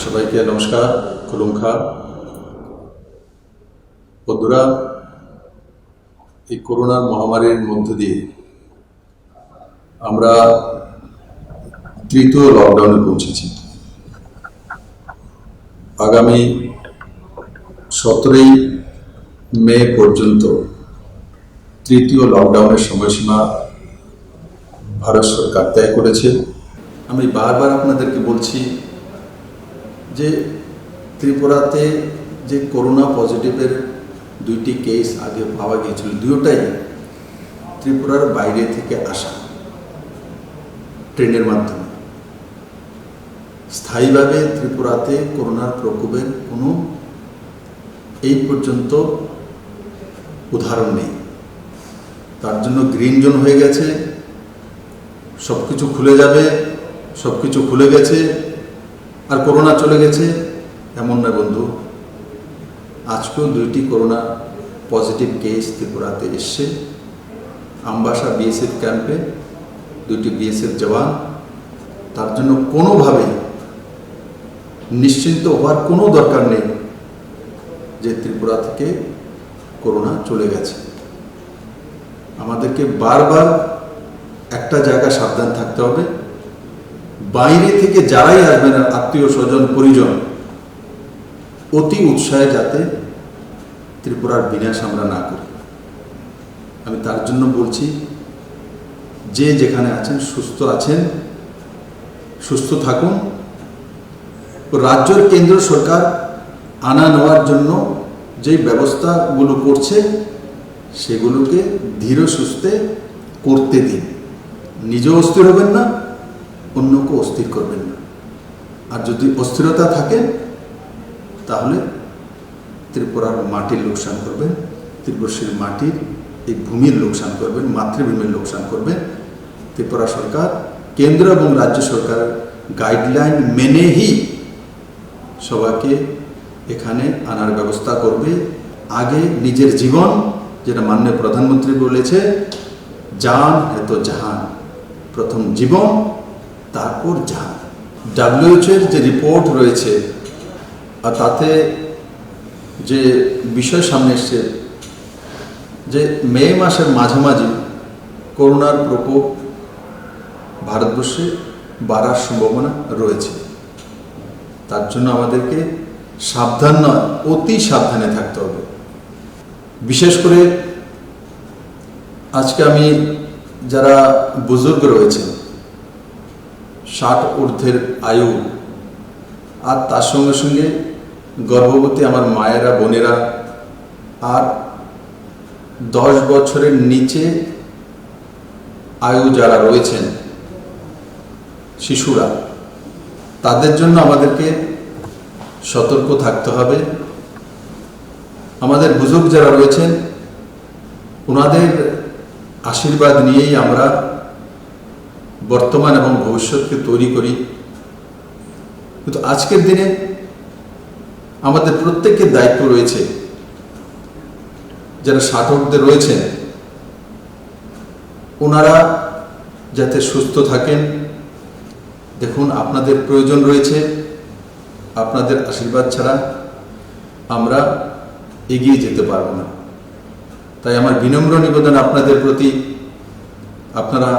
সবাইকে নমস্কার। খুলুমখা বন্ধুরা, এই করোনার মহামারীর মধ্য দিয়ে আমরা তৃতীয় লকডাউনে পৌঁছেছি। আগামী 17ই মে পর্যন্ত তৃতীয় লকডাউনের সময়সীমা ভারত সরকার তয় করেছে। আমি বারবার আপনাদেরকে বলছি যে ত্রিপুরাতে যে করোনা পজিটিভের 2টি কেস আগে পাওয়া গিয়েছিল, দুটোটাই ত্রিপুরার বাইরে থেকে আসা ট্রেনের মাধ্যমে। স্থায়ীভাবে ত্রিপুরাতে করোনার প্রকোপের কোনো এই পর্যন্ত উদাহরণ নেই। তার জন্য গ্রিন জোন হয়ে গেছে, সব কিছু খুলে যাবে, সব কিছু খুলে গেছে আর করোনা চলে গেছে, এমন নয় বন্ধু। আজকেও 2টি করোনা পজিটিভ কেস ত্রিপুরাতে এসছে। আমবাসা বিএসএফ ক্যাম্পে 2টি বিএসএফ জওয়ান। তার জন্য কোনোভাবেই নিশ্চিন্ত হওয়ার কোনো দরকার নেই যে ত্রিপুরা থেকে করোনা চলে গেছে। আমাদেরকে বারবার একটা জায়গায় সাবধান থাকতে হবে, বাইরে থেকে যারাই আসবেন আত্মীয় স্বজন পরিজন, অতি উৎসাহে যাতে ত্রিপুরার বিনাশ আমরা না করি। আমি তার জন্য বলছি, যে যেখানে আছেন সুস্থ থাকুন। রাজ্যের কেন্দ্র সরকার আনা নেওয়ার জন্য যে ব্যবস্থাগুলো করছে সেগুলোকে ধীর সুস্থে করতে দিন। নিজেও অস্থির হবেন না, অন্যকে অস্থির করবেন না। আর যদি অস্থিরতা থাকে তাহলে ত্রিপুরার মাটির লোকসান করবেন, ত্রিপুরার মাটির এই ভূমির লোকসান করবেন, মাতৃভূমির লোকসান করবেন। ত্রিপুরা সরকার কেন্দ্র এবং রাজ্য সরকারের গাইডলাইন মেনেই সবাইকে এখানে আনার ব্যবস্থা করবে। আগে নিজের জীবন, যেটা মাননীয় প্রধানমন্ত্রী বলেছে, জান হ্যায় তো জাহান, প্রথম জীবন তারপর জাহান। WHO এর যে রিপোর্ট রয়েছে আর তাতে যে বিষয় সামনে এসছে যে মে মাসের মাঝামাঝি করোনার প্রকোপ ভারতবর্ষে বাড়ার সম্ভাবনা রয়েছে। তার জন্য আমাদেরকে সাবধান নয়, অতি সাবধানে থাকতে হবে। বিশেষ করে আজকে আমি যারা বুজুর্গ রয়েছেন, 60 ঊর্ধ্বের আয়ু, আর তার সঙ্গে সঙ্গে গর্ভবতী আমার মায়েরা, বোনেরা, আর 10 বছরের নিচে আয়ু যারা রয়েছেন, শিশুরা, তাদের জন্য আমাদেরকে সতর্ক থাকতে হবে। আমাদের বুজুর্গ যারা রয়েছেন ওনাদের আশীর্বাদ নিয়েই আমরা বর্তমান এবং ভবিষ্যৎকে তৈরি করি। কিন্তু আজকের দিনে আমাদের প্রত্যেকের দায়িত্ব রয়েছে, যারা 60 ঊর্ধ্বে রয়েছেন ওনারা যাতে সুস্থ থাকেন। দেখুন, আপনাদের প্রয়োজন রয়েছে, আপনাদের আশীর্বাদ ছাড়া আমরা এগিয়ে যেতে পারব না। তাই আমার বিনম্র নিবেদন আপনাদের প্রতি, আপনারা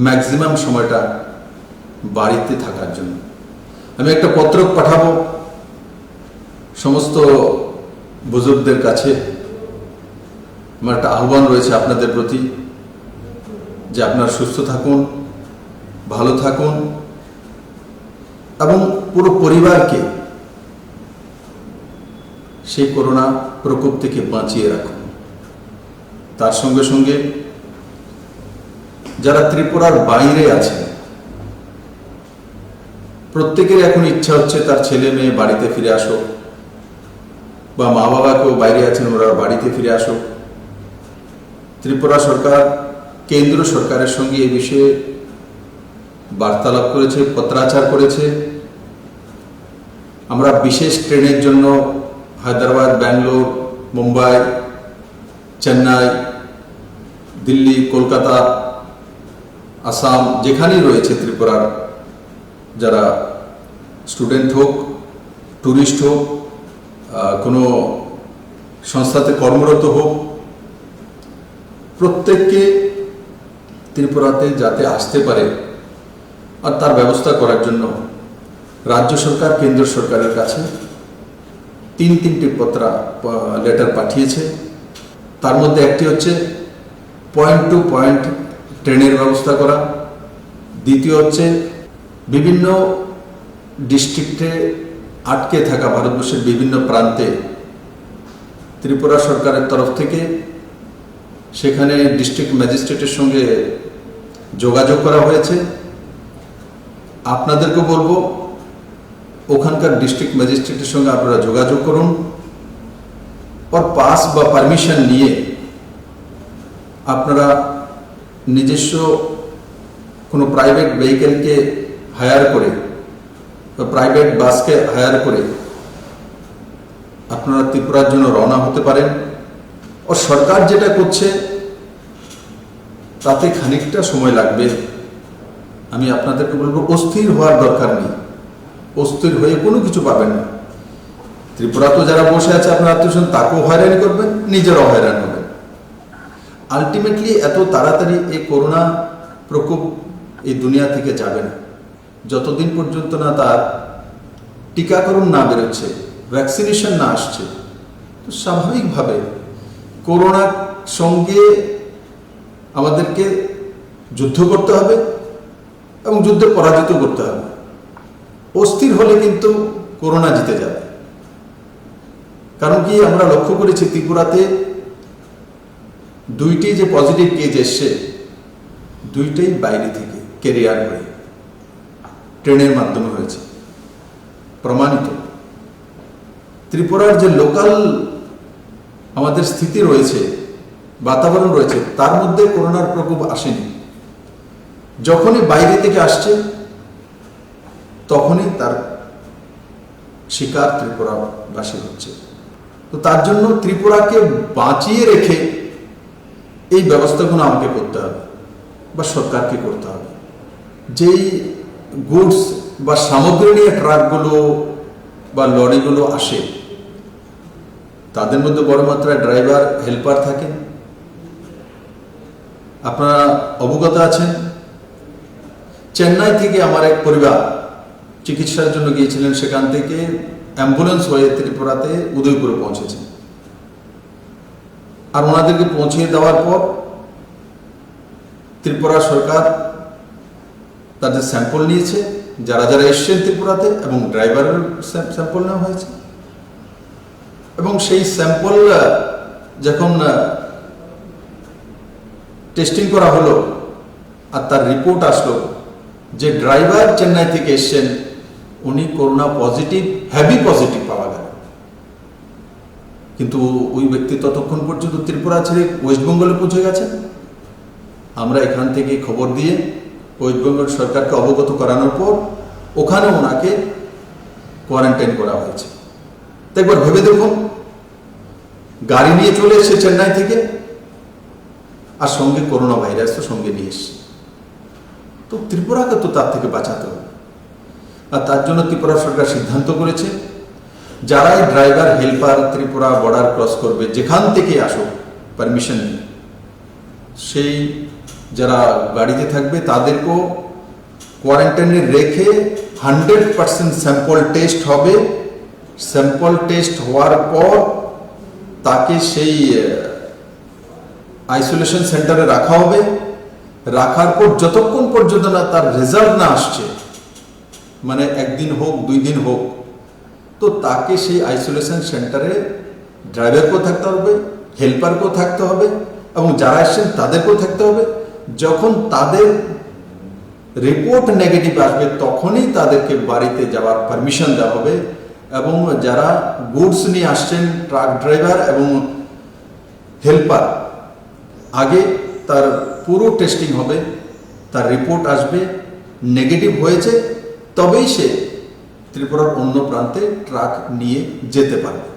ম্যাক্সিমাম সময়টা বাড়িতে থাকার জন্য। আমি একটা পত্র পাঠাবো সমস্ত বুজুর্গদের কাছে। আমার একটা আহ্বান রয়েছে আপনাদের প্রতি যে আপনারা সুস্থ থাকুন, ভালো থাকুন এবং পুরো পরিবারকে সেই করোনা প্রকোপ থেকে বাঁচিয়ে রাখুন। তার সঙ্গে সঙ্গে যারা ত্রিপুরার বাইরে আছে, প্রত্যেকের এখন ইচ্ছা হচ্ছে তার ছেলে মেয়ে বাড়িতে ফিরে আসুক, বা মা বাবাকেও বাইরে আছেন ওরা বাড়িতে ফিরে আসুক। ত্রিপুরা সরকার কেন্দ্র সরকারের সঙ্গে এই বিষয়ে বার্তালাপ করেছে, পত্রাচার করেছে। আমরা বিশেষ ট্রেনের জন্য হায়দ্রাবাদ, ব্যাঙ্গালোর, মুম্বাই, চেন্নাই, দিল্লি, কলকাতা, আসাম, যেখানেই রয়েছে ত্রিপুরার যারা স্টুডেন্ট হোক, ট্যুরিস্ট হোক, কোনো সংস্থাতে কর্মরত হোক, প্রত্যেককে ত্রিপুরাতে যাতে আসতে পারে আর তার ব্যবস্থা করার জন্য রাজ্য সরকার কেন্দ্র সরকারের কাছে তিনটি লেটার পাঠিয়েছে। তার মধ্যে একটি হচ্ছে পয়েন্ট টু পয়েন্ট ট্রেনের ব্যবস্থা করা, দ্বিতীয় হচ্ছে বিভিন্ন ডিস্ট্রিক্টে আটকে থাকা ভারতবর্ষের বিভিন্ন প্রান্তে ত্রিপুরা সরকারের তরফ থেকে সেখানে ডিস্ট্রিক্ট ম্যাজিস্ট্রেটের সঙ্গে যোগাযোগ করা হয়েছে। আপনাদেরকে বলবো ওখানকার ডিস্ট্রিক্ট ম্যাজিস্ট্রেটের সঙ্গে আপনারা যোগাযোগ করুন, और পাস বা পারমিশন নিয়ে আপনারা নিজস্ব কোনো প্রাইভেট ভেহিকেলকে হায়ার করে বা প্রাইভেট বাসকে হায়ার করে আপনারা ত্রিপুরার জন্য রওনা হতে পারেন। ও সরকার যেটা করছে তাতে খানিকটা সময় লাগবে। আমি আপনাদেরকে বলবো অস্থির হওয়ার দরকার নেই, অস্থির হয়ে কোনো কিছু পাবেন না। ত্রিপুরা তো যারা বসে আছে আপনার আত্মীয় তাকেও হয়রানি করবেন, নিজেরাও হয়রান হবেন। আলটিমেটলি এত তাড়াতাড়ি এই করোনা প্রকোপ এই দুনিয়া থেকে যাবে না যতদিন পর্যন্ত না তার টিকাকরণ না বেরোচ্ছে, ভ্যাকসিনেশন না আসছে। তো স্বাভাবিকভাবে করোনার সঙ্গে আমাদেরকে যুদ্ধ করতে হবে এবং যুদ্ধে পরাজিত করতে হবে। অস্থির হলে কিন্তু করোনা জিতে যাবে। কারণ কি আমরা লক্ষ্য করেছি ত্রিপুরাতে দুইটি যে পজিটিভ কেস এসছে দুইটাই বাইরে থেকে ক্যারিয়ার হয়ে ট্রেনের মাধ্যমে হয়েছে, প্রমাণিত। ত্রিপুরার যে লোকাল আমাদের স্থিতি রয়েছে, বাতাবরণ রয়েছে, তার মধ্যে করোনার প্রকোপ আসেনি। যখনই বাইরে থেকে আসছে তখনই তার শিকার ত্রিপুরাবাসী হচ্ছে। তো তার জন্য ত্রিপুরাকে বাঁচিয়ে রেখে এই ব্যবস্থাগুলো আমাকে করতে হবে বা সরকারকে করতে হবে। যেই গুডস বা সামগ্রী নিয়ে ট্রাকগুলো বা লরিগুলো আসে তাদের মধ্যে বড় মাত্রায় ড্রাইভার, হেল্পার থাকেন। আপনারা অবগত আছেন, চেন্নাই থেকে আমার এক পরিবার চিকিৎসার জন্য গিয়েছিলেন, সেখান থেকে অ্যাম্বুলেন্স হয়ে ত্রিপুরাতে উদয়পুরে পৌঁছেছেন। আর ওনাদেরকে পৌঁছে দেওয়ার পর ত্রিপুরা সরকার তাদের স্যাম্পল নিয়েছে, যারা যারা এসছেন ত্রিপুরাতে, এবং ড্রাইভারের স্যাম্পল নেওয়া হয়েছে। এবং সেই স্যাম্পল যখন টেস্টিং করা হলো আর তার রিপোর্ট আসলো যে ড্রাইভার চেন্নাই থেকে এসছেন, উনি করোনা পজিটিভ, হেভি পজিটিভ পাওয়া গেল। কিন্তু ওই ব্যক্তি ততক্ষণ পর্যন্ত ত্রিপুরা ছেড়ে ওয়েস্টবেঙ্গলে পৌঁছে গেছেন। আমরা এখান থেকে খবর দিয়ে ওয়েস্টবেঙ্গল সরকারকে অবগত করানোর পর ওখানে ওনাকে কোয়ারেন্টাইন করা হয়েছে। তো একবার ভেবে দেখুন, গাড়ি নিয়ে চলে এসছে চেন্নাই থেকে, আর সঙ্গে করোনা ভাইরাস তো সঙ্গে নিয়ে এসছে। তো ত্রিপুরাকে তো তার থেকে বাঁচাতে হবে। আর তার জন্য ত্রিপুরা সরকার সিদ্ধান্ত করেছে যারাই driver, helper Tripura border cross করবে, যেখান থেকে আসুক পারমিশন নিয়ে, সেই যারা গাড়িতে থাকবে তাদেরকেও কোয়ারেন্টাইনে রেখে 100% স্যাম্পল টেস্ট হবে। স্যাম্পল টেস্ট হওয়ার পর তাকে সেই আইসোলেশন সেন্টারে রাখা হবে। রাখার পর যতক্ষণ পর্যন্ত না তার রেজাল্ট না আসছে, মানে একদিন হোক, 2 দিন হোক, তো তাকে সেই আইসোলেশন সেন্টারে ড্রাইভারকেও থাকতে হবে, হেল্পারকেও থাকতে হবে, এবং যারা আসছেন তাদেরকেও থাকতে হবে। যখন তাদের রিপোর্ট নেগেটিভ আসবে তখনই তাদেরকে বাড়িতে যাওয়ার পারমিশন দেওয়া হবে। এবং যারা গুডস নিয়ে আসছেন, ট্রাক ড্রাইভার এবং হেল্পার, আগে তার পুরো টেস্টিং হবে, তার রিপোর্ট আসবে, নেগেটিভ হয়েছে তবেই সে ত্রিপুরার অন্য প্রান্তে ট্রাক নিয়ে যেতে পারবে।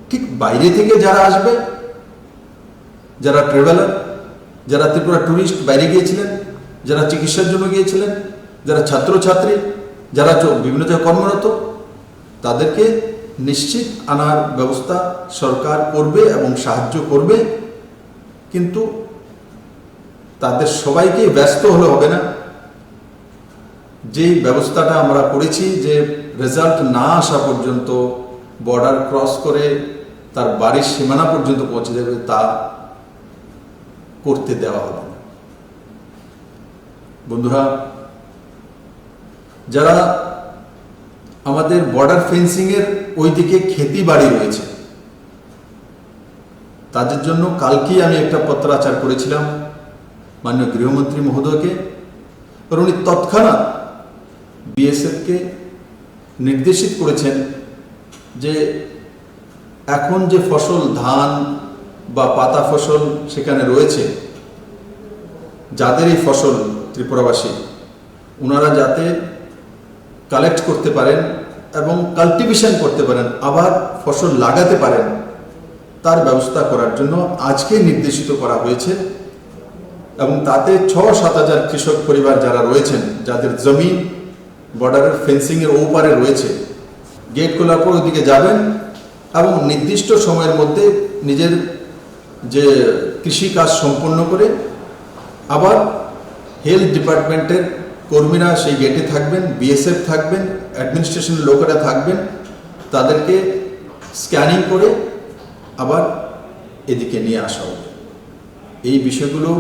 ঠিক বাইরে থেকে যারা আসবে, যারা ট্রাভেলার, যারা ত্রিপুরা ট্যুরিস্ট বাইরে গিয়েছিলেন, যারা চিকিৎসার জন্য গিয়েছিলেন, যারা ছাত্রছাত্রী, যারা বিভিন্ন জায়গায় কর্মরত, তাদেরকে নিশ্চিত আনার ব্যবস্থা সরকার করবে এবং সাহায্য করবে। কিন্তু তাদের সবাইকে ব্যস্ত হলে হবে না। যেই ব্যবস্থাটা আমরা করেছি যে রেজাল্ট না আসা পর্যন্ত বর্ডার ক্রস করে তার বাড়ির সীমানা পর্যন্ত পৌঁছে যাবে, তা করতে দেওয়া হবে না। বন্ধুরা, যারা আমাদের বর্ডার ফেন্সিংয়ের ওইদিকে খেতি বাড়ি রয়েছে, তাদের জন্য কালকেই আমি একটা পত্রাচার করেছিলাম মাননীয় গৃহমন্ত্রী মহোদয়কে। উনি তৎক্ষণাৎ বিএসএফকে নির্দেশিত করেছেন যে এখন যে ফসল, ধান বা পাতা ফসল সেখানে রয়েছে, যাদের এই ফসল ত্রিপুরাবাসী, ওনারা যাতে কালেক্ট করতে পারেন এবং কাল্টিভেশন করতে পারেন, আবার ফসল লাগাতে পারেন, তার ব্যবস্থা করার জন্য আজকে নির্দেশিত করা হয়েছে। এবং তাতে 6-7 হাজার কৃষক পরিবার যারা রয়েছেন, যাদের জমি বর্ডারের ফেন্সিংয়ের ওপারে রয়েছে, গেট খোলার পর ওইদিকে যাবেন এবং নির্দিষ্ট সময়ের মধ্যে নিজের যে কৃষি কাজ সম্পন্ন করে আবার হেলথ ডিপার্টমেন্টের কর্মীরা সেই গেটে থাকবেন, বিএসএফ থাকবেন, অ্যাডমিনিস্ট্রেশনের লোকেরা থাকবেন, তাদেরকে স্ক্যানিং করে আবার এদিকে নিয়ে আসা হবে। এই বিষয়গুলো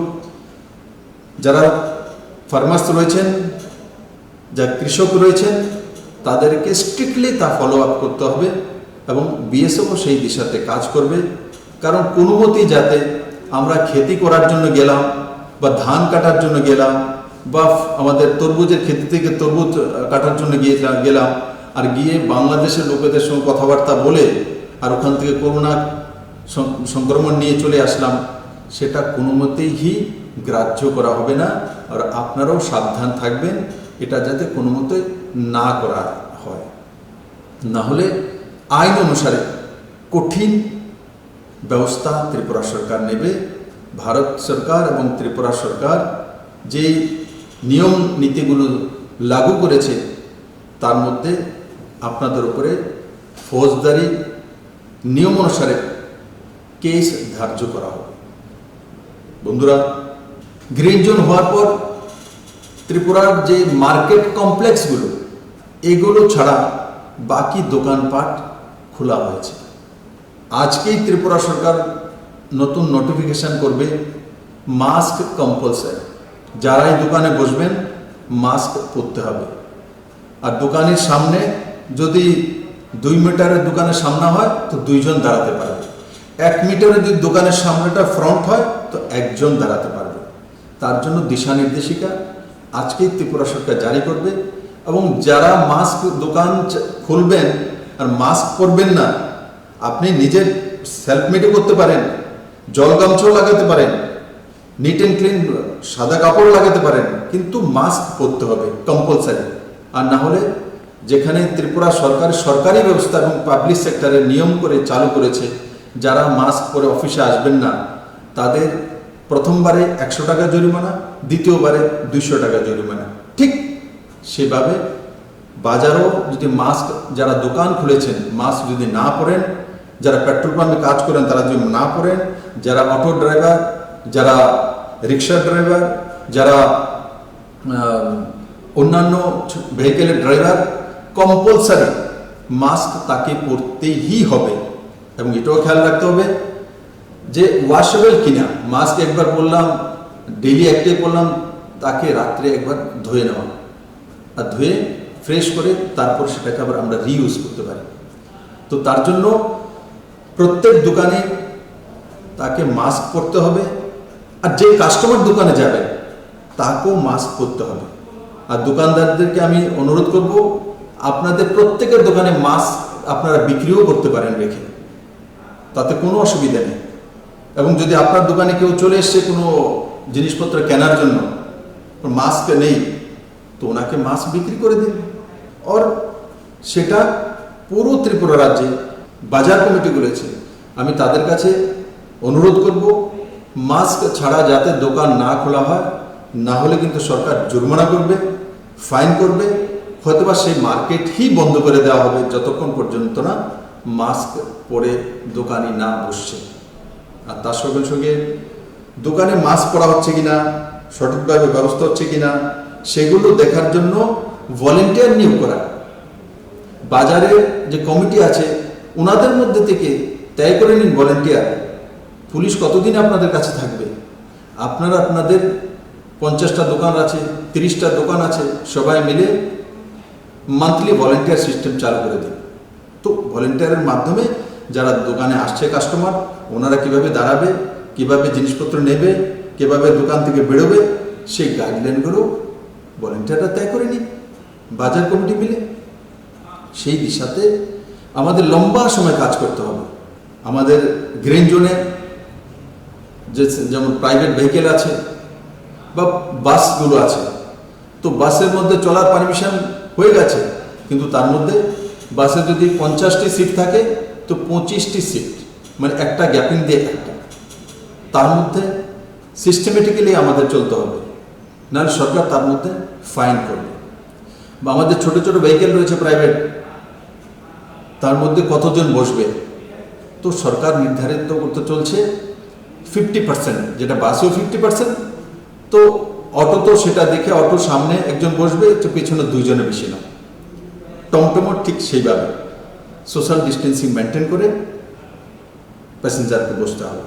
যারা ফার্মার্স রয়েছেন, যারা কৃষক রয়েছেন, তাদেরকে স্ট্রিক্টলি তা ফলো আপ করতে হবে এবং বিএসএফও সেই দিশাতে কাজ করবে। কারণ কোনো মতেই যাতে আমরা খেতি করার জন্য গেলাম বা ধান কাটার জন্য গেলাম বা আমাদের তরমুজের ক্ষেত্র থেকে তরমুজ কাটার জন্য গেলাম আর গিয়ে বাংলাদেশের লোকেদের সঙ্গে কথাবার্তা বলে আর ওখান থেকে করোনা সংক্রমণ নিয়ে চলে আসলাম, সেটা কোনো মতেই গ্রাহ্য করা হবে না। আর আপনারাও সাবধান থাকবেন, এটা যাতে কোনো মতে না করা হয়, না হলে আইন অনুসারে কঠিন ব্যবস্থা ত্রিপুরা সরকার নেবে। ভারত সরকার এবং ত্রিপুরা সরকার যেই নিয়ম নীতিগুলো লাগু করেছে, তার মধ্যে আপনাদের উপরে ফৌজদারি নিয়ম অনুসারে কেস ধার্য করা হবে। বন্ধুরা, গ্রিন জোন হওয়ার পর ত্রিপুরার যে মার্কেট কমপ্লেক্সগুলো, এগুলো ছাড়া বাকি দোকানপাট খোলা হয়েছে। আজকেই ত্রিপুরা সরকার নতুন নোটিফিকেশন করবে মাস্ক কম্পালসারি। যারাই দোকানে বসবেন মাস্ক পরতে হবে। আর দোকানের সামনে যদি 2 মিটারের দোকানের সামনে হয় তো 2 জন দাঁড়াতে পারবে। 1 মিটারের যদি দোকানের সামনেটা ফ্রন্ট হয় তো 1 জন দাঁড়াতে পারবে। তার জন্য দিশা নির্দেশিকা আজকেই ত্রিপুরা সরকার জারি করবে। এবং যারা মাস্ক দোকান খুলবেন আর মাস্ক পরবেন না, আপনি নিজের সেলফ মেডও করতে পারেন, জল গামছাও লাগাতে পারেন, নিট অ্যান্ড ক্লিন সাদা কাপড় লাগাতে পারেন, কিন্তু মাস্ক পরতে হবে কম্পালসারি। আর না হলে যেখানে ত্রিপুরা সরকারি ব্যবস্থা এবং পাবলিক সেক্টরের নিয়ম করে চালু করেছে, যারা মাস্ক পরে অফিসে আসবেন না তাদের প্রথমবারে 100 টাকা জরিমানা, দ্বিতীয়বারে 200 টাকা জরিমানা। ঠিক সেভাবে বাজারও যদি মাস্ক, যারা দোকান খুলেছেন মাস্ক যদি না পরেন, যারা পেট্রোল পাম্পে কাজ করেন তারা যদি না পরেন, যারা অটো ড্রাইভার, যারা রিক্সা ড্রাইভার, যারা অন্যান্য ভেহিকেলের ড্রাইভার, কম্পালসারি মাস্ক তাকে পরতেই হবে। এবং এটাও খেয়াল রাখতে হবে যে ওয়াশেবল কিনা। মাস্ক একবার পরলাম, ডেইলি একটাই পরলাম, তাকে রাত্রে একবার ধুয়ে নেওয়া, আর ধুয়ে ফ্রেশ করে তারপর সেটাকে আবার আমরা রিইউজ করতে পারি। তো তার জন্য প্রত্যেক দোকানে তাকে মাস্ক পরতে হবে। আর যে কাস্টমার দোকানে যাবে তাকেও মাস্ক পরতে হবে। আর দোকানদারদেরকে আমি অনুরোধ করব, আপনাদের প্রত্যেকের দোকানে মাস্ক আপনারা বিক্রিও করতে পারেন রেখে, তাতে কোনো অসুবিধা নেই। এবং যদি আপনার দোকানে কেউ চলে এসছে কোনো জিনিসপত্র কেনার জন্য, মাস্ক নেই, তো ওনাকে মাস্ক বিক্রি করে দিন। আর সেটা পুরো ত্রিপুরা রাজ্যে বাজার কমিটিগুলো আছে, আমি তাদের কাছে অনুরোধ করব মাস্ক ছাড়া যাতে দোকান না খোলা হয়, না হলে কিন্তু সরকার জরিমানা করবে, ফাইন করবে, হয়তোবা সেই মার্কেটই বন্ধ করে দেওয়া হবে যতক্ষণ পর্যন্ত না মাস্ক পরে দোকানি না বসছে। আর তার সঙ্গে সঙ্গে দোকানে মাস্ক পরা হচ্ছে কিনা, সঠিকভাবে ব্যবস্থা হচ্ছে কিনা, সেগুলো দেখার জন্য ভলেন্টিয়ার নিয়োগ করা। বাজারে যে কমিটি আছে ওনাদের মধ্যে থেকে তয় করে নিন ভলেন্টিয়ার। পুলিশ কতদিন আপনাদের কাছে থাকবে? আপনারা আপনাদের 50টা দোকান আছে, 30টা দোকান আছে, সবাই মিলে মান্থলি ভলেন্টিয়ার সিস্টেম চালু করে দিন। তো ভলেন্টিয়ারের মাধ্যমে যারা দোকানে আসছে কাস্টমার, ওনারা কিভাবে দাঁড়াবে, কিভাবে জিনিসপত্র নেবে, কিভাবে দোকান থেকে বেরোবে, সেই গাইডলাইনগুলো ভলেন্টিয়াররা তয় করে নিন বাজার কমিটি মিলে। সেই দিশাতে আমাদের লম্বা সময় কাজ করতে হবে। আমাদের গ্রিন জোনে যেমন প্রাইভেট ভেহিকেল আছে বা বাসগুলো আছে, তো বাসের মধ্যে চলার পারমিশন হয়ে গেছে, কিন্তু তার মধ্যে বাসে যদি 50টি সিট থাকে তো 25টি সিট, মানে একটা গ্যাপিং দিয়ে একটা, তার মধ্যে সিস্টেমেটিক্যালি আমাদের চলতে হবে, নাহলে সরকার তার মধ্যে ফাইন করবে। বা আমাদের ছোট ছোট ভেহিকেল রয়েছে প্রাইভেট, তার মধ্যে কতজন বসবে, তো সরকার নির্ধারিত করতে চলছে 50%, যেটা বাসেও 50%, তো অটো তো সেটা দেখে অটোর সামনে একজন বসবে, তো পেছনে 2 জনের বেশি না। টমটমও ঠিক সেইভাবে সোশ্যাল ডিস্টেন্সিং মেনটেন করে প্যাসেঞ্জারকে বসতে হবে,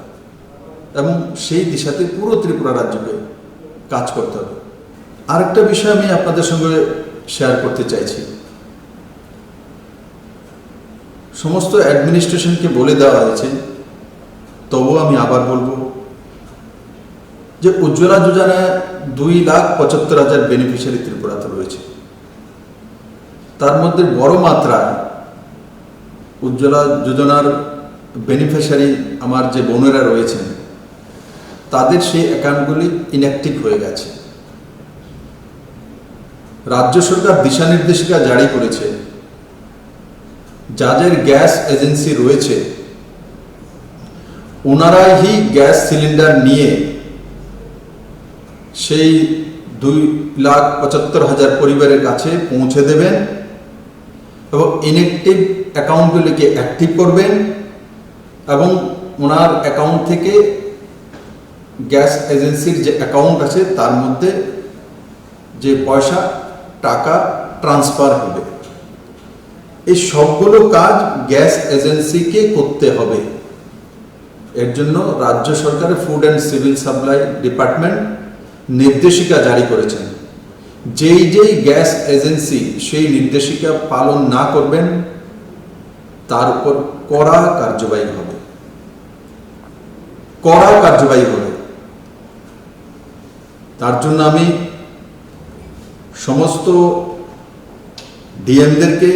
এবং সেই দিশাতে পুরো ত্রিপুরা রাজ্যকে কাজ করতে হবে। আরেকটা বিষয় আমি আপনাদের সঙ্গে শেয়ার করতে চাইছি। সমস্ত অ্যাডমিনিস্ট্রেশনকে বলে দেওয়া হয়েছে, তবুও আমি আবার বলবো যে উজ্জ্বলা যোজনায় 2,75,000 বেনিফিশিয়ারি ত্রিপুরাতে রয়েছে। তার মধ্যে বড় মাত্রায় উজ্জ্বলা যোজনার বেনিফিশিয়ারি আমার যে বোনেরা রয়েছেন, তাদের সেই অ্যাকাউন্টগুলি ইনঅ্যাক্টিভ হয়ে গেছে। রাজ্য সরকার দিশা নির্দেশিকা জারি করেছে, যাদের গ্যাস এজেন্সি রয়েছে ওনারাই গ্যাস সিলিন্ডার নিয়ে সেই 2,75,000 পরিবারের কাছে পৌঁছে দেবেন এবং ইনঅ্যাক্টিভ অ্যাকাউন্টগুলিকে অ্যাক্টিভ করবেন, এবং ওনার অ্যাকাউন্ট থেকে গ্যাস এজেন্সির যে অ্যাকাউন্ট আছে তার মধ্যে যে পয়সা টাকা ট্রান্সফার হবে। এই সবগুলো কাজ গ্যাস এজেন্সিকে করতে হবে। এর জন্য রাজ্য সরকারের food and civil supply department নির্দেশিকা জারি করেছেন। যেই গ্যাস এজেন্সি সেই নির্দেশিকা পালন না করবেন তার উপর কড়া কার্যবাহী হবে, কড়া কার্যবাহী হবে। তার জন্য আমি সমস্ত ডিএমদেরকে,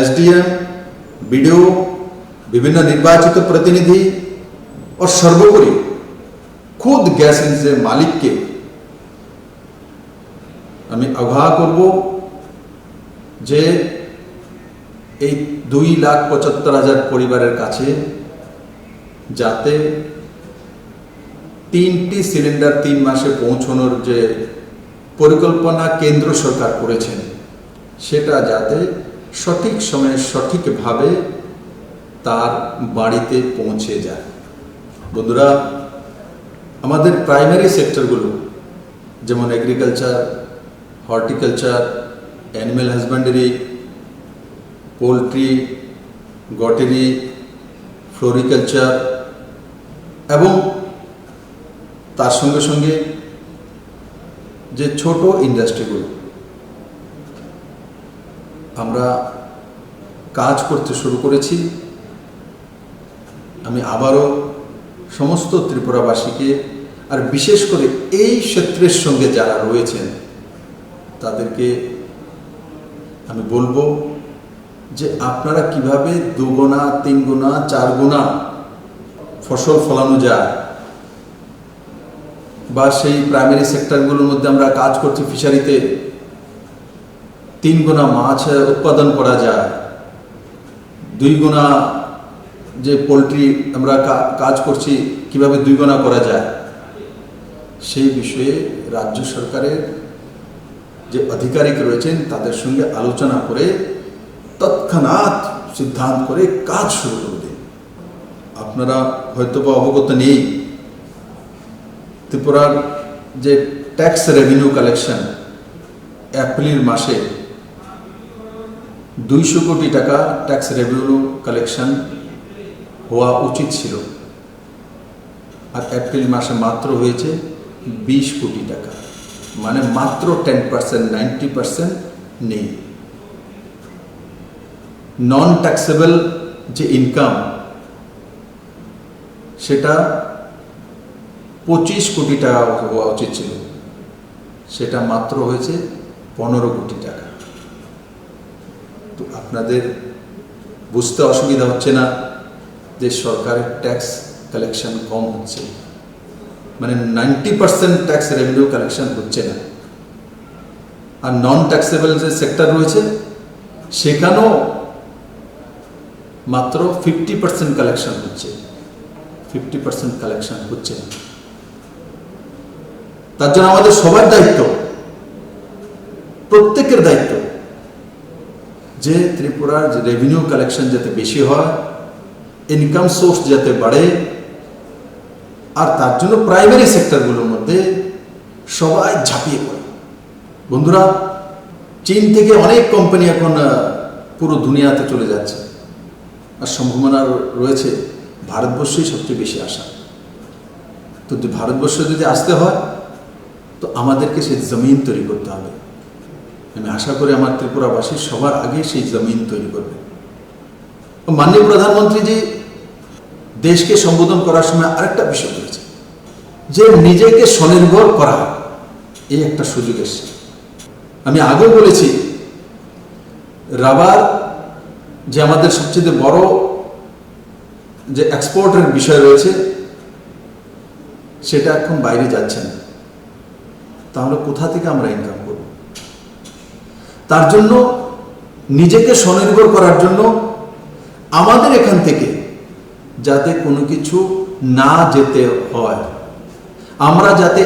এসডিএম, বিডিও, বিভিন্ন নির্বাচিত প্রতিনিধি ও সর্বোপরি খুদ গ্যাস এজেন্সির মালিককে আমি আহ্বান করব যে এই 2,75,000 পরিবারের কাছে যাতে 3টি সিলিন্ডার 3 মাসে পৌঁছানোর যে পরিকল্পনা কেন্দ্র সরকার করেছেন, সেটা যাতে সঠিক সময়ে সঠিকভাবে তার বাড়িতে পৌঁছে যায়। বন্ধুরা, আমাদের প্রাইমারি সেক্টরগুলো যেমন agriculture, horticulture, animal husbandry, poultry, goatery, floriculture এবং তার সঙ্গে সঙ্গে যে ছোট ইন্ডাস্ট্রিগুলো, আমরা কাজ করতে শুরু করেছি। আমি আবারও সমস্ত ত্রিপুরাবাসীকে, আর বিশেষ করে এই ক্ষেত্রের সঙ্গে যারা রয়েছেন তাদেরকে আমি বলবো যে আপনারা কিভাবে 2 গুণা, 3 গুণা, 4 গুণা ফসল ফলানো যায়, বা সেই প্রাইমারি সেক্টরগুলোর মধ্যে আমরা কাজ করছি ফিশারিতে 3 গুণা মাছ উৎপাদন করা যায়, 2 গুণা যে পোলট্রি আমরা কাজ করছি কিভাবে 2 গুণা করা যায়, সেই বিষয়ে রাজ্য সরকারের যে আধিকারিক রয়েছেন তাদের সঙ্গে আলোচনা করে তৎক্ষণাৎ সিদ্ধান্ত করে কাজ শুরু করে দিন। আপনারা হয়তো বা অবগত নেই, ত্রিপুরার যে ট্যাক্স রেভিনিউ কালেকশন এপ্রিল মাসে 200 কোটি টাকা ট্যাক্স রেভিনিউ কালেকশন হওয়া উচিত ছিল, আর এপ্রিল মাসে মাত্র হয়েছে 20 কোটি টাকা, মানে মাত্র 10%, 90% নেই। নন ট্যাক্সেবল যে ইনকাম সেটা 25 কোটি টাকা হওয়া উচিত ছিল, সেটা মাত্র হয়েছে 15 কোটি টাকা। তো আপনাদের বুঝতে অসুবিধা হচ্ছে না যে সরকারের ট্যাক্স কালেকশন কম হচ্ছে, মানে 90% ট্যাক্স রেভিনিউ কালেকশন হচ্ছে না। আর নন ট্যাক্সেবল যে সেক্টর রয়েছে সেখানেও মাত্র 50% কালেকশন হচ্ছে, 50% কালেকশন হচ্ছে না। তার জন্য আমাদের সবার দায়িত্ব, প্রত্যেকের দায়িত্ব যে ত্রিপুরার যে রেভিনিউ কালেকশন যাতে বেশি হয়, ইনকাম সোর্স যাতে বাড়ে, আর তার জন্য প্রাইমারি সেক্টরগুলোর মধ্যে সবাই ঝাঁপিয়ে পড়ে। বন্ধুরা, চীন থেকে অনেক কোম্পানি এখন পুরো দুনিয়াতে চলে যাচ্ছে, আর সম্ভাবনা রয়েছে ভারতবর্ষেই সবচেয়ে বেশি আসা। তো ভারতবর্ষে যদি আসতে হয় তো আমাদেরকে সেই জমিন তৈরি করতে হবে। আমি আশা করি আমার ত্রিপুরাবাসী সবার আগে সেই জমিন তৈরি করবে। মাননীয় প্রধানমন্ত্রীজি দেশকে সম্বোধন করার সময় আরেকটা বিষয় বলেছে যে নিজেকে স্বনির্ভর করা, এই একটা সুযোগ এসছে। আমি আগেও বলেছি, রাবার যে আমাদের সবচেয়ে বড় যে এক্সপোর্টের বিষয় রয়েছে সেটা এখন বাইরে যাচ্ছে না। তাহলে কোথা থেকে আমরা ইনকাম করব? তার জন্য নিজেকে স্বনির্ভর করার জন্য আমাদের এখান থেকে যাতে কোনো কিছু না যেতে হয়, আমরা যাতে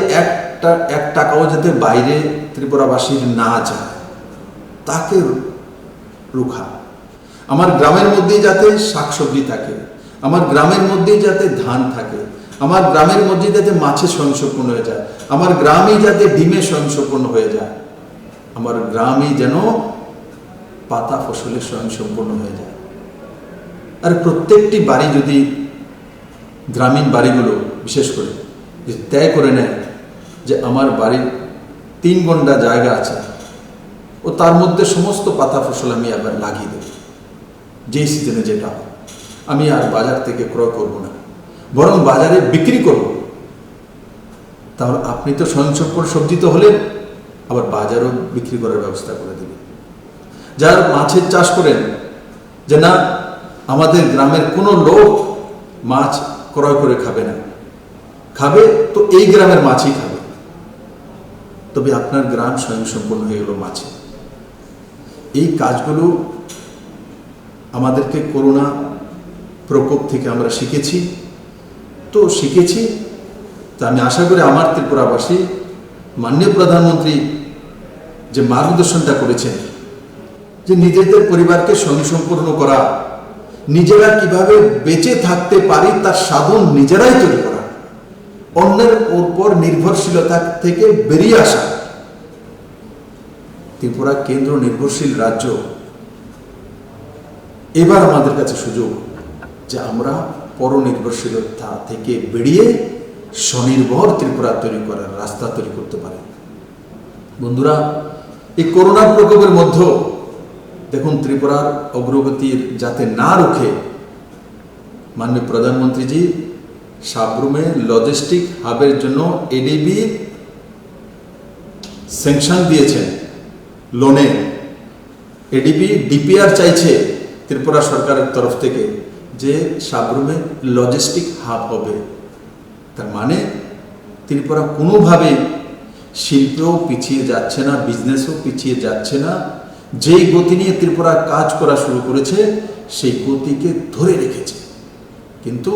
এক টাকাও যাতে বাইরে ত্রিপুরাবাসীর না যায়, তাকে রুখা। আমার গ্রামের মধ্যেই যাতে শাকসবজি থাকে, আমার গ্রামের মধ্যেই যাতে ধান থাকে, আমার গ্রামের মধ্যে যাতে মাছে স্বয়ংসম্পূর্ণ হয়ে যায়, আমার গ্রামে যাতে ডিমে স্বয়ংসম্পূর্ণ হয়ে যায়, আমার গ্রামে যেন পাতা ফসলে স্বয়ংসম্পূর্ণ হয়ে যায়। আর প্রত্যেকটি বাড়ি যদি, গ্রামীণ বাড়িগুলো বিশেষ করে যে ত্যাগ করে নেয় যে আমার বাড়ির 3 গন্ডা জায়গা আছে ও তার মধ্যে সমস্ত পাতা ফসল আমি আবার লাগিয়ে দেব, যেই সিজনে যেটা হয়, আমি আর বাজার থেকে ক্রয় করব না, বরং বাজারে বিক্রি করব। তাহলে আপনি তো স্বয়ংসম্পূর্ণ সবজি তো হলেন, আবার বাজারও বিক্রি করার ব্যবস্থা করে দেবেন। যারা মাছের চাষ করেন যে না আমাদের গ্রামের কোনো লোক মাছ ক্রয় করে খাবে না, খাবে তো এই গ্রামের মাছই খাবে, তবে আপনার গ্রাম স্বয়ংসম্পূর্ণ হয়ে গেল মাছে। এই কাজগুলো আমাদেরকে করোনা প্রকোপ থেকে আমরা শিখেছি। তো আমি আশা করি আমার ত্রিপুরাবাসী মাননীয় প্রধানমন্ত্রী যে মার্গদর্শনটা করেছেন যে নিজেদের পরিবারকে স্বয়ংসম্পূর্ণ করা, নিজেরা কিভাবে বেঁচে থাকতে পারি তার সাধন নিজেরাই তৈরি করা, অন্যের উপর নির্ভরশীলতা থেকে বেরিয়ে আসা। ত্রিপুরা কেন্দ্র নির্ভরশীল রাজ্য, এবার আমাদের কাছে সুযোগ যে আমরা পরনির্ভরশীলতা থেকে বেরিয়ে স্বনির্ভর ত্রিপুরা তৈরি করার রাস্তা তৈরি করতে পারি। বন্ধুরা, এই করোনা প্রকোপের মধ্যেও দেখুন ত্রিপুরার অগ্রগতির যাতে না রুখে মাননীয় প্রধানমন্ত্রীজি সাবরুমে লজিস্টিক হাবের জন্য এডিবি স্যাংশন দিয়েছেন লোনে। এডিবি ডিপিআর চাইছে ত্রিপুরা সরকারের তরফ থেকে যে সাবরুমে লজিস্টিক হাব হবে। তার মানে ত্রিপুরা কোনোভাবেই শিল্পেও পিছিয়ে যাচ্ছে না, বিজনেসও পিছিয়ে যাচ্ছে না। যেই গতি নিয়ে ত্রিপুরা কাজ করা শুরু করেছে সেই গতিকে ধরে রেখেছে। কিন্তু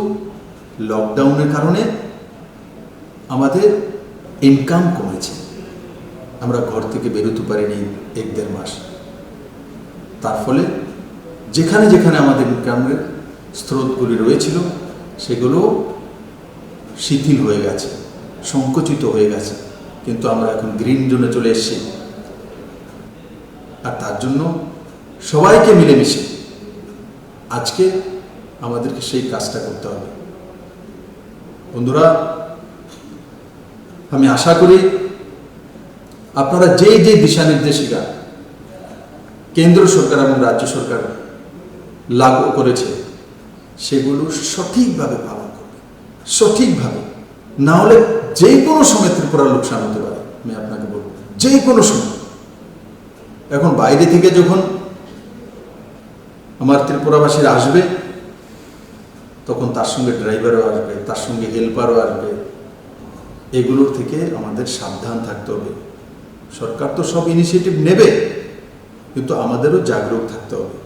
লকডাউনের কারণে আমাদের ইনকাম কমেছে, আমরা ঘর থেকে বেরোতে পারিনি 1-1.5 মাস। তার ফলে যেখানে যেখানে আমাদের ইনকামের স্রোতগুলি রয়েছিল সেগুলো শিথিল হয়ে গেছে, সংকুচিত হয়ে গেছে, কিন্তু আমরা এখন গ্রিন জোনে চলে এসেছি। আর তার জন্য সবাইকে মিলেমিশে আজকে আমাদেরকে সেই কাজটা করতে হবে। বন্ধুরা, আমি আশা করি আপনারা যে যে দিশা নির্দেশিকা কেন্দ্র সরকার এবং রাজ্য সরকার লাগু করেছে সেগুলো সঠিকভাবে পালন করবে, সঠিকভাবে। না হলে যে কোনো সময় ত্রিপুরার লোকসান হতে পারে। আমি আপনাকে বলবো, যে কোনো সময়। এখন বাইরে থেকে যখন আমার ত্রিপুরাবাসীরা আসবে, তখন তার সঙ্গে ড্রাইভারও আসবে, তার সঙ্গে হেল্পারও আসবে। এগুলোর থেকে আমাদের সাবধান থাকতে হবে। সরকার তো সব ইনিশিয়েটিভ নেবে, কিন্তু আমাদেরও জাগরুক থাকতে হবে।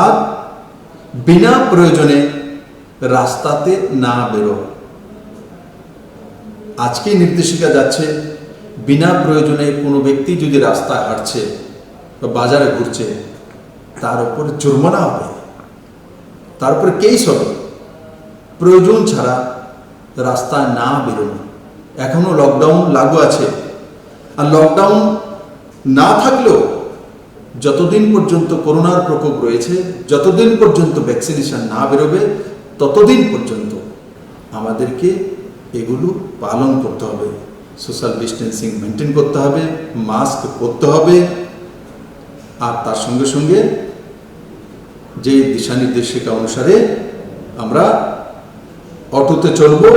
আর বিনা প্রয়োজনে রাস্তাতে না বেরো। আজকে নির্দেশিকা যাচ্ছে, বিনা প্রয়োজনে কোনো ব্যক্তি যদি রাস্তায় হাঁটছে বা বাজারে ঘুরছে, তার উপর জরিমানা হবে, তার উপরে কেস হবে। প্রয়োজন ছাড়া রাস্তায় না বেরোনো। এখনো লকডাউন লাগু আছে, আর লকডাউন না থাকলেও যতদিন পর্যন্ত করোনার প্রকোপ রয়েছে, যতদিন পর্যন্ত ভ্যাকসিনেশন না বেরোবে, ততদিন পর্যন্ত আমাদেরকে এগুলো পালন করতে হবে। সোশ্যাল ডিস্টেন্সিং মেনটেন করতে হবে, মাস্ক পরতে হবে। আর তার সঙ্গে সঙ্গে যে দিশা নির্দেশিকা অনুসারে আমরা অটোতে চলবো,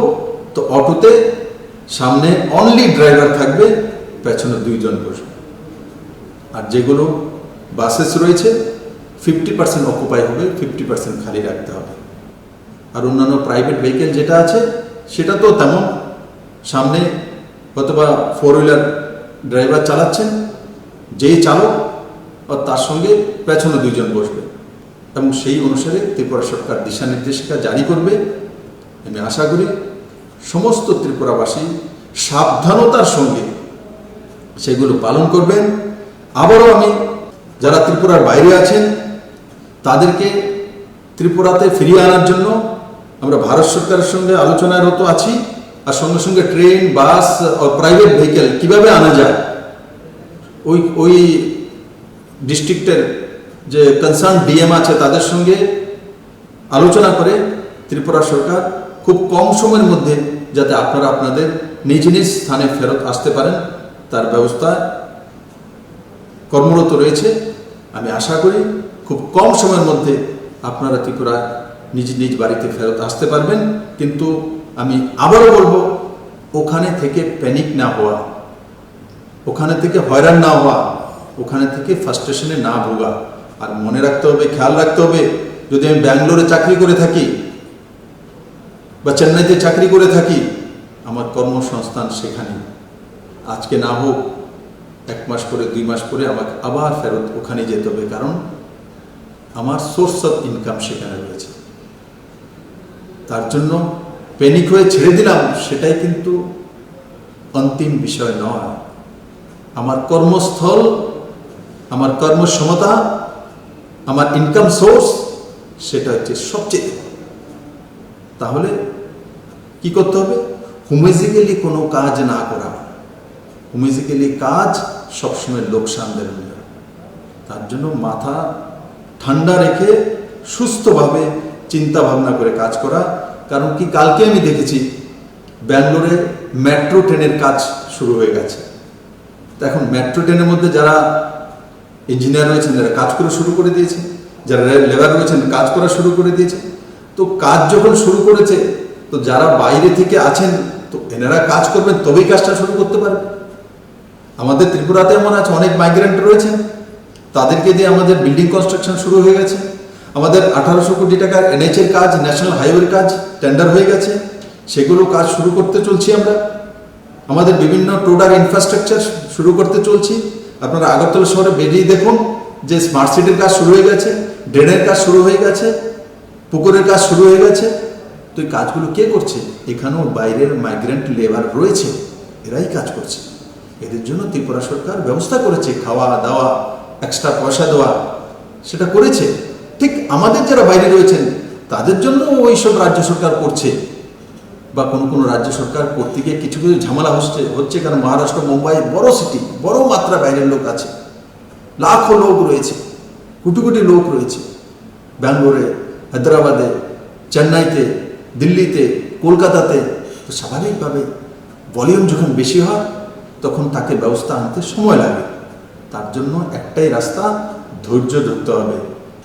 তো অটোতে সামনে অনলি ড্রাইভার থাকবে, পেছনে 2 জন বসবে। আর যেগুলো বাসেস রয়েছে 50% অকুপাই হবে, 50% খালি রাখতে হবে। আর অন্যান্য প্রাইভেট ভেহিকেল যেটা আছে সেটা তো তেমন, সামনে অথবা 4 হুইলার ড্রাইভার চালাচ্ছেন, যেই চালক আর তার সঙ্গে পেছনে 2 জন বসবে, এবং সেই অনুসারে ত্রিপুরা সরকার দিশা নির্দেশিকা জারি করবে। আমি আশা করি সমস্ত ত্রিপুরাবাসী সাবধানতার সঙ্গে সেগুলো পালন করবেন। আবারও আমি যারা ত্রিপুরার বাইরে আছেন তাদেরকে ত্রিপুরাতে ফিরিয়ে আনার জন্য আমরা ভারত সরকারের সঙ্গে আলোচনারত আছি। আর সঙ্গে সঙ্গে ট্রেন, বাস ও প্রাইভেট ভেহিকেল কিভাবে আনা যায়, ওই ডিস্ট্রিক্টের যে কনসার্ন ডিএম আছে তাদের সঙ্গে আলোচনা করে ত্রিপুরা সরকার খুব কম সময়ের মধ্যে যাতে আপনারা আপনাদের নিজ নিজ স্থানে ফেরত আসতে পারেন তার ব্যবস্থা কর্মরত রয়েছে। আমি আশা করি খুব কম সময়ের মধ্যে আপনারা ত্রিপুরা নিজ নিজ বাড়িতে ফেরত আসতে পারবেন। কিন্তু আমি আবারও বলবো, ওখানে থেকে প্যানিক না হওয়া, ওখানে থেকে হয়রান না হওয়া, ওখানে থেকে ফ্রাস্ট্রেশনে না ভোগা। আর মনে রাখতে হবে, খেয়াল রাখতে হবে, যদি আমি ব্যাঙ্গালোরে চাকরি করে থাকি বা চেন্নাইতে চাকরি করে থাকি, আমার কর্মসংস্থান সেখানে। আজকে না হোক 1 মাস পরে, 2 মাস পরে আমাকে আবার ফেরত ওখানে যেতে হবে, কারণ আমার সোর্স অফ ইনকাম সেখানে রয়েছে। তার জন্য প্যানিক হয়ে ছেড়ে দিলাম, সেটাই কিন্তু অন্তিম বিষয় নয়। আমার কর্মস্থল, আমার কর্মক্ষমতা, আমার ইনকাম সোর্স, সেটা হচ্ছে সবচেয়ে। তাহলে কি করতে হবে? হুমেজিক্যালি কোনো কাজ না করা। হুমেজিক্যালি কাজ সবসময় লোকসান দেবে। তার জন্য মাথা ঠান্ডা রেখে সুস্থভাবে চিন্তা ভাবনা করে কাজ করা। কারণ কি, কালকে আমি দেখেছি ব্যাঙ্গালোরে মেট্রো ট্রেনের কাজ শুরু হয়ে গেছে। তো এখন মেট্রো ট্রেনের মধ্যে যারা ইঞ্জিনিয়ার রয়েছেন যারা কাজ করা শুরু করে দিয়েছে, যারা লেবার রয়েছেন কাজ করা শুরু করে দিয়েছে। তো কাজ যখন শুরু করেছে, তো যারা বাইরে থেকে আছেন, তো এনারা কাজ করবেন, তবেই কাজটা শুরু করতে পারবে। আমাদের ত্রিপুরাতে এমন আছে, অনেক মাইগ্রেন্ট রয়েছেন, তাদেরকে দিয়ে আমাদের বিল্ডিং কনস্ট্রাকশন শুরু হয়ে গেছে। আমাদের 1800 কোটি টাকার NH এর কাজ, ন্যাশনাল হাইওয়ের কাজ টেন্ডার হয়ে গেছে, সেগুলো কাজ শুরু করতে চলছি আমরা। আমাদের বিভিন্ন টোডার ইনফ্রাস্ট্রাকচার শুরু করতে চলছি। আপনারা আগরতলা শহরে বেরিয়ে দেখুন যে স্মার্ট সিটির কাজ শুরু হয়ে গেছে, ড্রেনের কাজ শুরু হয়ে গেছে, পুকুরের কাজ শুরু হয়ে গেছে। তো এই কাজগুলো কে করছে? এখানেও বাইরের মাইগ্রেন্ট লেবার রয়েছে, এরাই কাজ করছে। এদের জন্য ত্রিপুরা সরকার ব্যবস্থা করেছে, খাওয়া দাওয়া, এক্সট্রা পয়সা দেওয়া, সেটা করেছে। ঠিক আমাদের যারা বাইরে রয়েছেন তাদের জন্য ওইসব রাজ্য সরকার করছে, বা কোনো রাজ্য সরকার করতে গিয়ে কিছু কিছু ঝামেলা হচ্ছে কারণ মহারাষ্ট্র, মুম্বাই বড় সিটি, বড় মাত্রা বাইরের লোক আছে, লাখো লোক রয়েছে, কোটি কোটি লোক রয়েছে ব্যাঙ্গালোরে, হায়দ্রাবাদে, চেন্নাইতে, দিল্লিতে, কলকাতাতে। তো স্বাভাবিকভাবে ভলিউম যখন বেশি হয় তখন তাকে ব্যবস্থা আনতে সময় লাগে। তার জন্য একটাই রাস্তা, ধৈর্য ধরতে হবে।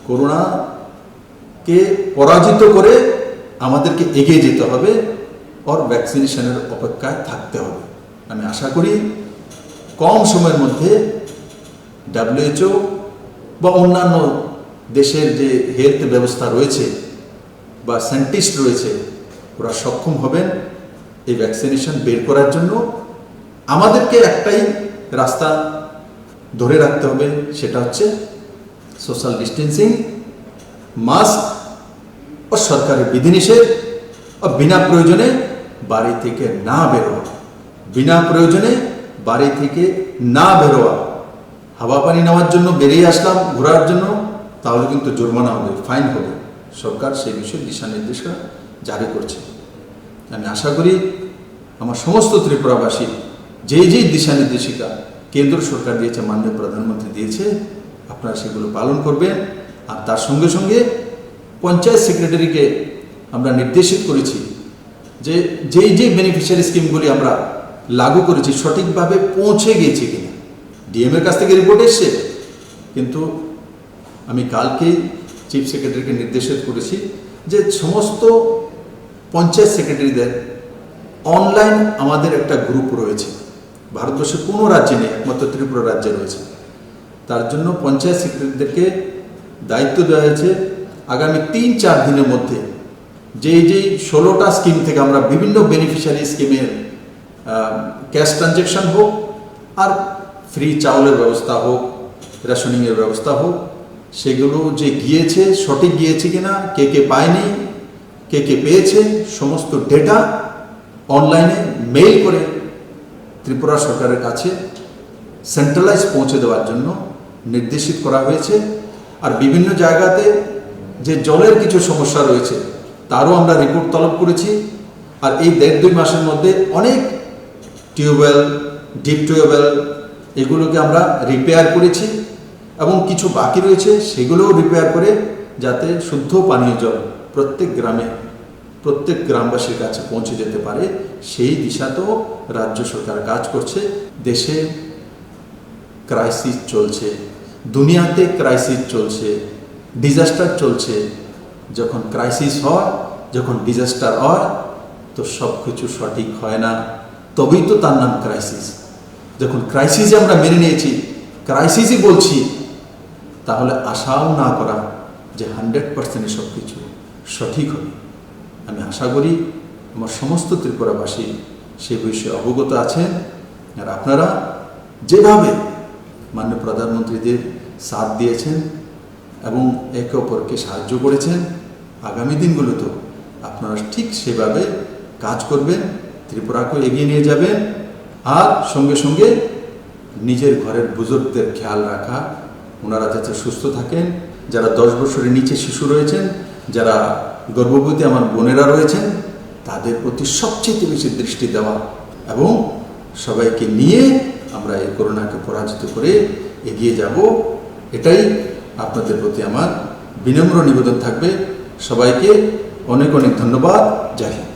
করোনাকে পরাজিত করে আমাদেরকে এগিয়ে যেতে হবে, আর ভ্যাকসিনেশনের অপেক্ষায় থাকতে হবে। আমি আশা করি কম সময়ের মধ্যে WHO বা অন্যান্য দেশের যে হেলথ ব্যবস্থা রয়েছে বা সায়েন্টিস্ট রয়েছে, ওরা সক্ষম হবেন এই ভ্যাকসিনেশন বের করার জন্য। আমাদেরকে একটাই রাস্তা ধরে রাখতে হবে, সেটা হচ্ছে সোশ্যাল ডিস্টেন্সিং, মাস্ক ও সরকারি বিধিনিষেধ, ও বিনা প্রয়োজনে বাড়ি থেকে না বেরোয়া, বিনা প্রয়োজনে বাড়ি থেকে না বেরোয়া। হাওয়া পানি নেওয়ার জন্য বেরিয়ে আসলাম ঘোরার জন্য, তাহলে কিন্তু জরিমানা হবে, ফাইন হবে। সরকার সেই বিষয়ে দিশা নির্দেশনা জারি করছে। আমি আশা করি আমার সমস্ত ত্রিপুরাবাসী যেই দিশা নির্দেশিকা কেন্দ্র সরকার দিয়েছে, মাননীয় প্রধানমন্ত্রী দিয়েছে, আপনারা সেগুলো পালন করবেন। আর তার সঙ্গে সঙ্গে পঞ্চায়েত সেক্রেটারিকে আমরা নির্দেশিত করেছি যে যেই বেনিফিশিয়ারি স্কিমগুলি আমরা লাগু করেছি সঠিকভাবে পৌঁছে গিয়েছে কিনা। ডিএম এর কাছ থেকে রিপোর্ট এসছে, কিন্তু আমি কালকেই চিফ সেক্রেটারিকে নির্দেশিত করেছি যে সমস্ত পঞ্চায়েত সেক্রেটারিদের অনলাইন আমাদের একটা গ্রুপ রয়েছে, ভারতবর্ষের কোনো রাজ্যে নেই, একমাত্র ত্রিপুরা রাজ্যে রয়েছে। তার জন্য পঞ্চায়েত সেক্রেটারিদেরকে দায়িত্ব দেওয়া হয়েছে আগামী 3-4 দিনের মধ্যে যেই 16টা স্কিম থেকে আমরা বিভিন্ন বেনিফিশিয়ারি স্কিমের ক্যাশ ট্রানজ্যাকশন হোক, আর ফ্রি চাউলের ব্যবস্থা হোক, রেশনিংয়ের ব্যবস্থা হোক, সেগুলো যে গিয়েছে সঠিক গিয়েছে কিনা, কে পায়নি, কে পেয়েছে, সমস্ত ডেটা অনলাইনে মেইল করে ত্রিপুরা সরকারের কাছে সেন্ট্রালাইজ পৌঁছে দেওয়ার জন্য নির্দেশিত করা হয়েছে। আর বিভিন্ন জায়গাতে যে জলের কিছু সমস্যা রয়েছে তারও আমরা রিপোর্ট তলব করেছি। আর এই 1.5-2 মাসের মধ্যে অনেক টিউবওয়েল, ডিপ টিউবওয়েল এগুলোকে আমরা রিপেয়ার করেছি, এবং কিছু বাকি রয়েছে সেগুলোও রিপেয়ার করে যাতে শুদ্ধ পানীয় জল প্রত্যেক গ্রামবাসীর কাছে পৌঁছে যেতে পারে, সেই দিশাতেও রাজ্য সরকার কাজ করছে। দেশে ক্রাইসিস চলছে, দুনিয়াতে ক্রাইসিস চলছে, ডিজাস্টার চলছে। যখন ক্রাইসিস হয়, যখন ডিজাস্টার হয়, তো সব কিছু সঠিক হয় না, তবেই তো তার নাম ক্রাইসিস। যখন ক্রাইসিসে আমরা মেনে নিয়েছি, ক্রাইসিসই বলছি, তাহলে আশাও না করা যে 100% সব কিছু সঠিক হবে। আমি আশা করি আমার সমস্ত ত্রিপুরাবাসী সে বিষয়ে অবগত আছেন। আর আপনারা যেভাবে মাননীয় প্রধানমন্ত্রীদের সাথ দিয়েছেন এবং একে অপরকে সাহায্য করেছেন, আগামী দিনগুলোতেও আপনারা ঠিক সেভাবে কাজ করবেন, ত্রিপুরাকে এগিয়ে নিয়ে যাবেন। আর সঙ্গে সঙ্গে নিজের ঘরের বুজুর্গদের খেয়াল রাখা, ওনারা যাতে সুস্থ থাকেন, যারা 10 বছরের নিচে শিশু রয়েছেন, যারা গর্ভবতী আমার বোনেরা রয়েছেন, তাদের প্রতি সবচেয়ে বেশি দৃষ্টি দেওয়া, এবং সবাইকে নিয়ে আমরা এই করোনাকে পরাজিত করে এগিয়ে যাব, এটাই আপনাদের প্রতি আমার বিনম্র নিবেদন থাকবে। সবাইকে অনেক অনেক ধন্যবাদ। জয় হিন্দ।